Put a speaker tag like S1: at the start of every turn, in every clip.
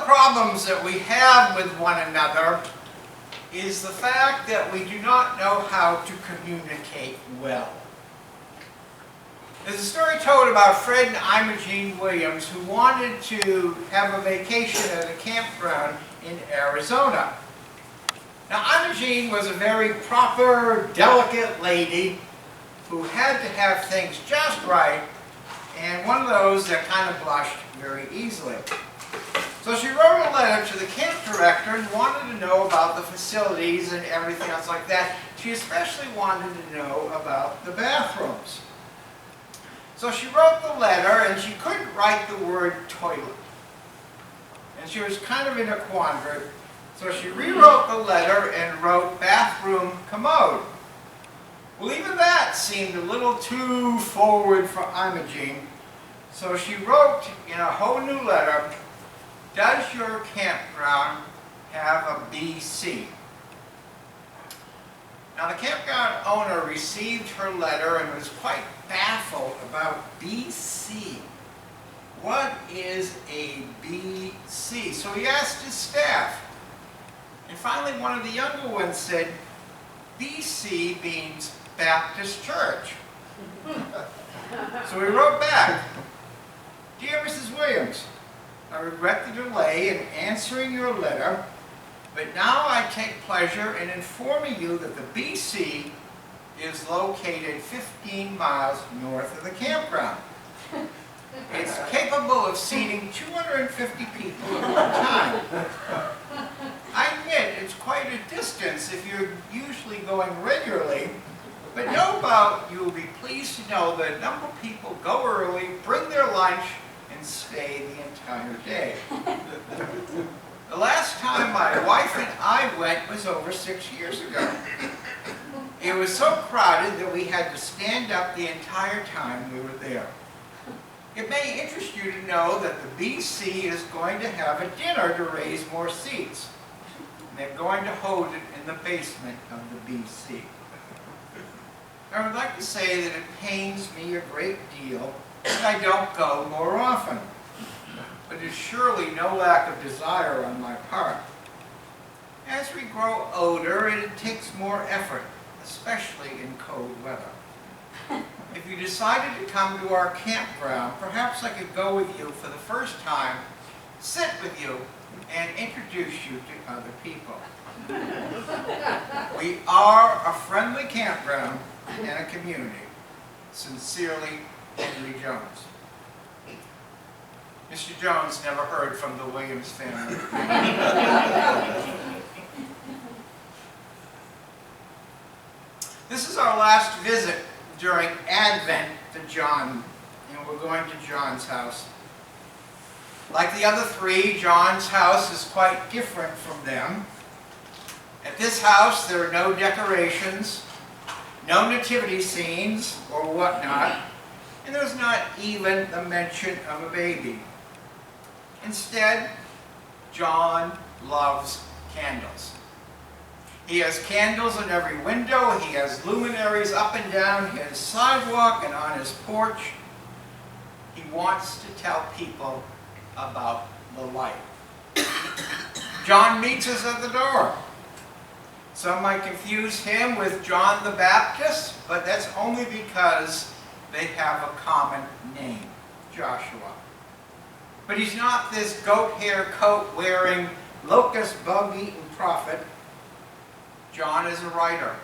S1: problems that we have with one another is the fact that we do not know how to communicate well. There's a story told about Fred and Imogene Williams who wanted to have a vacation at a campground in Arizona. Now, Imogene was a very proper, delicate lady who had to have things just right, and one of those that kind of blushed very easily. So she wrote a letter to the camp director and wanted to know about the facilities and everything else like that. She especially wanted to know about the bathrooms. So she wrote the letter, and she couldn't write the word toilet. And she was kind of in a quandary. So she rewrote the letter and wrote bathroom commode. Well, even that seemed a little too forward for Imogene. So she wrote in a whole new letter, does your campground have a BC? Now, the campground owner received her letter and was quite baffled about BC. What is a BC? So he asked his staff. And finally, one of the younger ones said, BC means Baptist Church. So he wrote back, Dear Mrs. Williams, I regret the delay in answering your letter, but now I take pleasure in informing you that the BC is located 15 miles north of the campground. It's capable of seating 250 people at one time. I admit it's quite a distance if you're usually going regularly, but no doubt you will be pleased to know that a number of people go early, bring their lunch, and stay the entire day. The last time my wife and I went was over 6 years ago. It was so crowded that we had to stand up the entire time we were there. It may interest you to know that the BC is going to have a dinner to raise more seats. And they're going to hold it in the basement of the BC. I would like to say that it pains me a great deal that I don't go more often. But it's surely no lack of desire on my part. As we grow older, it takes more effort, especially in cold weather. If you decided to come to our campground, perhaps I could go with you for the first time, sit with you, and introduce you to other people. We are a friendly campground and a community. Sincerely, Henry Jones. Mr. Jones never heard from the Williams family. This is our last visit during Advent to John, and we're going to John's house. Like the other three, John's house is quite different from them. At this house, there are no decorations, no nativity scenes or whatnot, and there's not even the mention of a baby. Instead, John loves candles. He has candles in every window. He has luminaries up and down his sidewalk and on his porch. He wants to tell people about the light. John meets us at the door. Some might confuse him with John the Baptist, but that's only because they have a common name, Joshua. But he's not this goat hair coat wearing, locust bug eating prophet. John is a writer.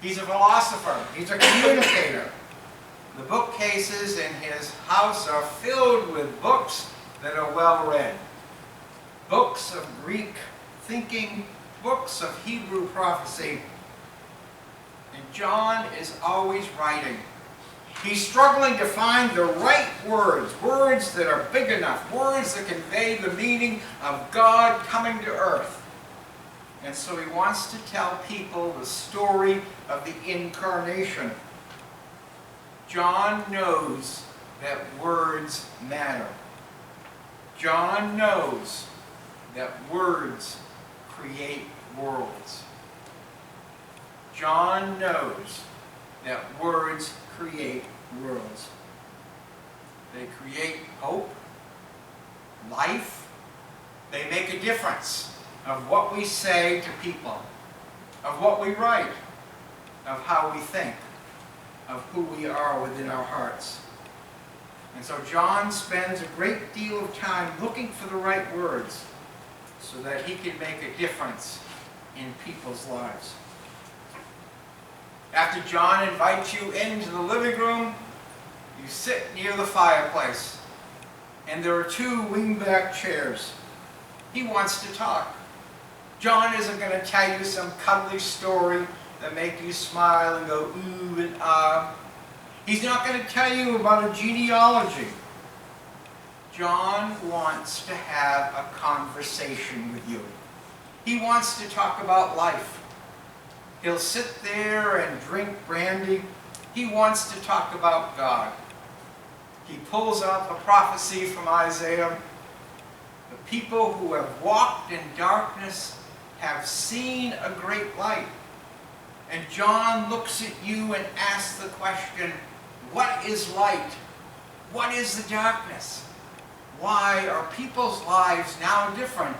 S1: He's a philosopher. He's a communicator. The bookcases in his house are filled with books that are well read. Books of Greek thinking, books of Hebrew prophecy. And John is always writing. He's struggling to find the right words, words that are big enough, words that convey the meaning of God coming to earth. And so he wants to tell people the story of the incarnation. John knows that words matter. John knows that words create worlds. John knows that words create worlds. They create hope, life, They make a difference of what we say to people, of what we write, of how we think, of who we are within our hearts. And so John spends a great deal of time looking for the right words so that he can make a difference in people's lives. After John invites you into the living room, you sit near the fireplace, and there are two wingback chairs. He wants to talk. John isn't going to tell you some cuddly story that make you smile and go ooh and ah. He's not going to tell you about a genealogy. John wants to have a conversation with you. He wants to talk about life. He'll sit there and drink brandy. He wants to talk about God. He pulls out a prophecy from Isaiah. The people who have walked in darkness have seen a great light. And John looks at you and asks the question, what is light? What is the darkness? Why are people's lives now different?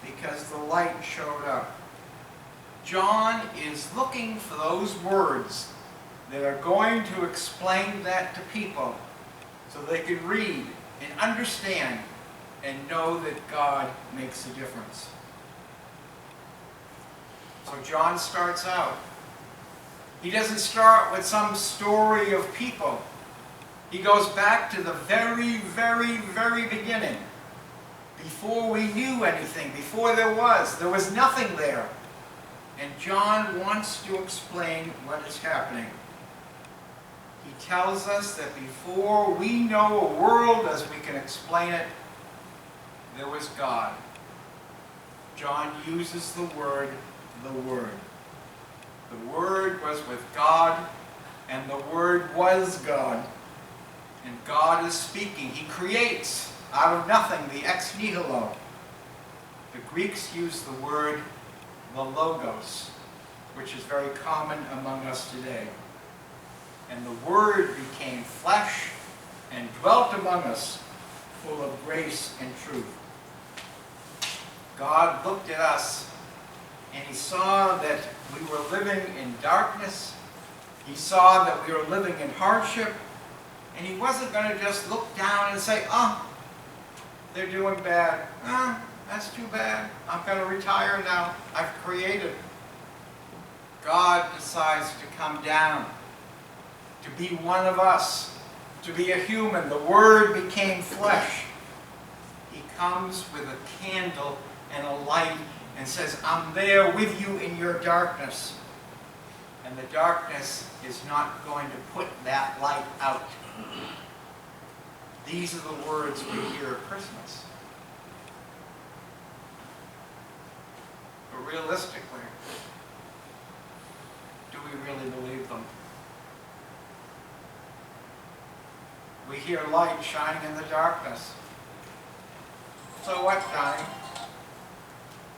S1: Because the light showed up. John is looking for those words that are going to explain that to people so they can read and understand and know that God makes a difference. So John starts out. He doesn't start with some story of people. He goes back to the very, very, very beginning. Before we knew anything, before there was nothing there. And John wants to explain what is happening. He tells us that before we know a world as we can explain it, there was God. John uses the word, the Word. The Word was with God, and the Word was God. And God is speaking. He creates out of nothing, the ex nihilo. The Greeks use the word the logos, which is very common among us today. And the Word became flesh and dwelt among us, full of grace and truth. God looked at us and He saw that we were living in darkness. He saw that we were living in hardship. And He wasn't going to just look down and say, oh, they're doing bad. That's too bad. I'm going to retire now. I've created. God decides to come down, to be one of us, to be a human. The Word became flesh. He comes with a candle and a light and says, I'm there with you in your darkness. And the darkness is not going to put that light out. These are the words we hear at Christmas. But realistically, do we really believe them? We hear light shining in the darkness. So what, Johnny?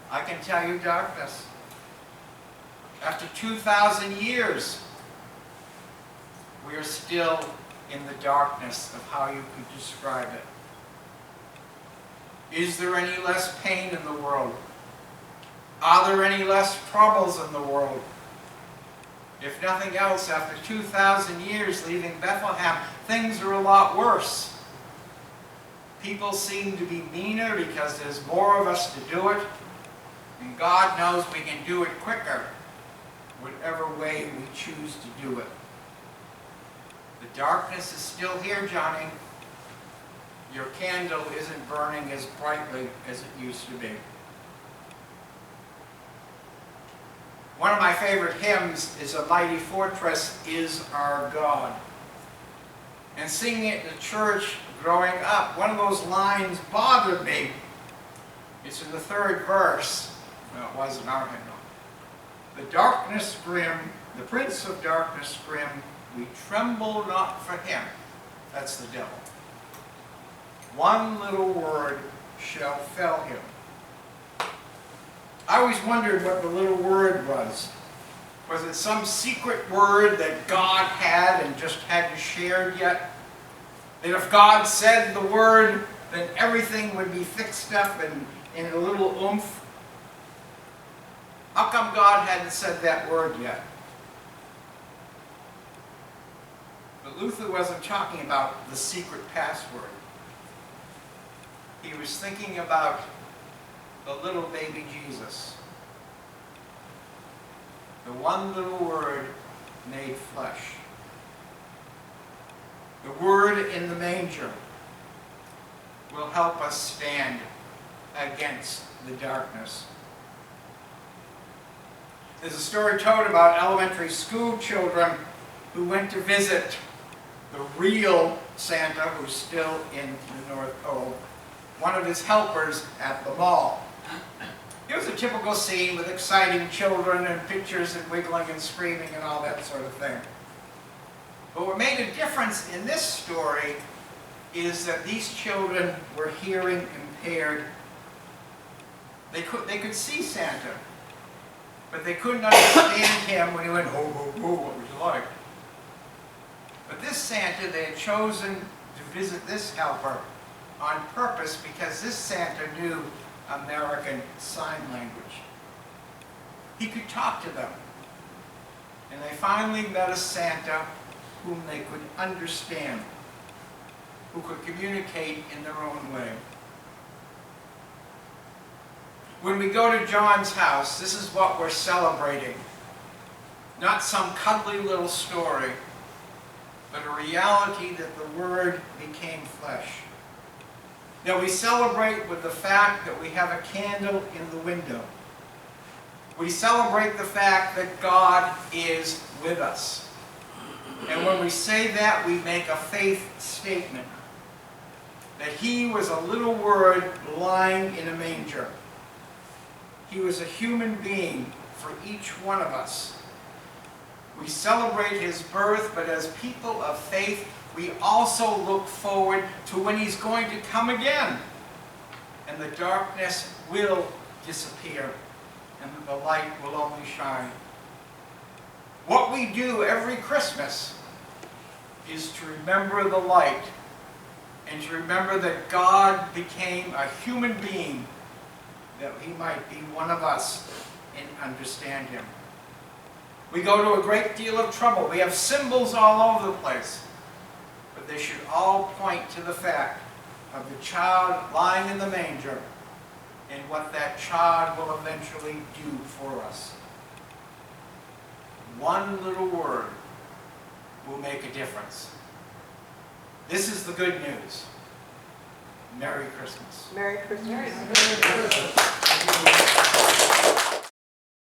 S1: I can tell you darkness. After 2,000 years, we are still in the darkness of how you could describe it. Is there any less pain in the world? Are there any less troubles in the world? If nothing else, after 2,000 years leaving Bethlehem, things are a lot worse. People seem to be meaner because there's more of us to do it. And God knows we can do it quicker, whatever way we choose to do it. The darkness is still here, Johnny. Your candle isn't burning as brightly as it used to be. One of my favorite hymns is A Mighty Fortress is Our God. And singing it in the church growing up, one of those lines bothered me. It's in the third verse. Well, it was in our hymnal. The darkness grim, the prince of darkness grim, we tremble not for him. That's the devil. One little word shall fell him. I always wondered what the little word was. Was it some secret word that God had and just hadn't shared yet? That if God said the word, then everything would be fixed up and and a little oomph. How come God hadn't said that word yet? But Luther wasn't talking about the secret password. He was thinking about the little baby Jesus. The one little word made flesh. The word in the manger will help us stand against the darkness. There's a story told about elementary school children who went to visit the real Santa, who's still in the North Pole, one of his helpers at the mall. It was a typical scene with exciting children and pictures and wiggling and screaming and all that sort of thing. But what made a difference in this story is that these children were hearing impaired. They could see Santa, but they couldn't understand him when he went, ho, ho, ho, what would you like? But this Santa, they had chosen to visit this helper on purpose because this Santa knew American Sign Language. He could talk to them. And they finally met a Santa whom they could understand, who could communicate in their own way. When we go to John's house, this is what we're celebrating. Not some cuddly little story, but a reality that the Word became flesh. Now we celebrate with the fact that we have a candle in the window. We celebrate the fact that God is with us. And when we say that, we make a faith statement that He was a little Word lying in a manger. He was a human being for each one of us. We celebrate His birth, but as people of faith, we also look forward to when He's going to come again. And the darkness will disappear, and the light will only shine. What we do every Christmas is to remember the light, and to remember that God became a human being that He might be one of us and understand Him. We go to a great deal of trouble. We have symbols all over the place. But they should all point to the fact of the child lying in the manger and what that child will eventually do for us. One little word will make a difference. This is the good news. Merry Christmas.
S2: Merry Christmas.
S3: Merry Christmas.